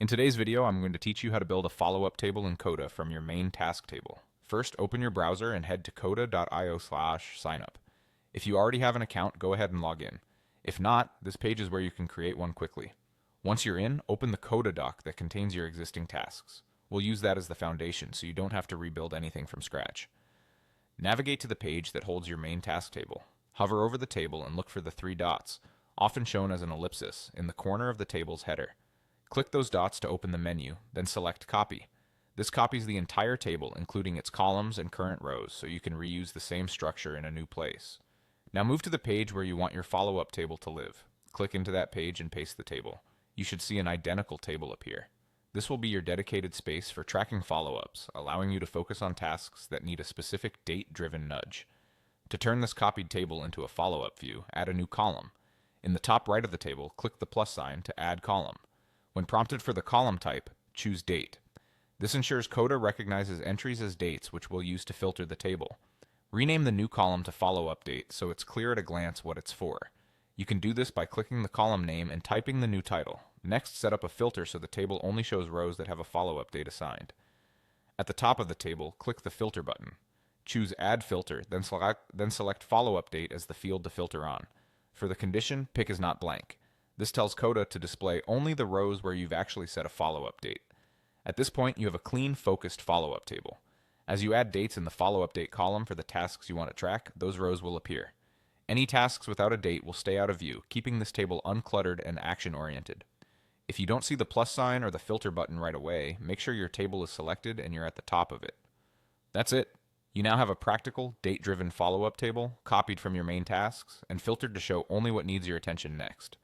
In today's video, I'm going to teach you how to build a follow-up table in Coda from your main task table. First, open your browser and head to coda.io/signup. If you already have an account, go ahead and log in. If not, this page is where you can create one quickly. Once you're in, open the Coda doc that contains your existing tasks. We'll use that as the foundation so you don't have to rebuild anything from scratch. Navigate to the page that holds your main task table. Hover over the table and look for the three dots, often shown as an ellipsis, in the corner of the table's header. Click those dots to open the menu, then select Copy. This copies the entire table, including its columns and current rows, so you can reuse the same structure in a new place. Now move to the page where you want your follow-up table to live. Click into that page and paste the table. You should see an identical table appear. This will be your dedicated space for tracking follow-ups, allowing you to focus on tasks that need a specific date-driven nudge. To turn this copied table into a follow-up view, add a new column. In the top right of the table, click the plus sign to add column. When prompted for the column type, choose Date. This ensures Coda recognizes entries as dates, which we'll use to filter the table. Rename the new column to Follow-up Date so it's clear at a glance what it's for. You can do this by clicking the column name and typing the new title. Next, set up a filter so the table only shows rows that have a follow-up date assigned. At the top of the table, click the Filter button. Choose Add Filter, then select Follow-up Date as the field to filter on. For the condition, pick is not blank. This tells Coda to display only the rows where you've actually set a follow-up date. At this point, you have a clean, focused follow-up table. As you add dates in the follow-up date column for the tasks you want to track, those rows will appear. Any tasks without a date will stay out of view, keeping this table uncluttered and action-oriented. If you don't see the plus sign or the filter button right away, make sure your table is selected and you're at the top of it. That's it. You now have a practical, date-driven follow-up table, copied from your main tasks, and filtered to show only what needs your attention next.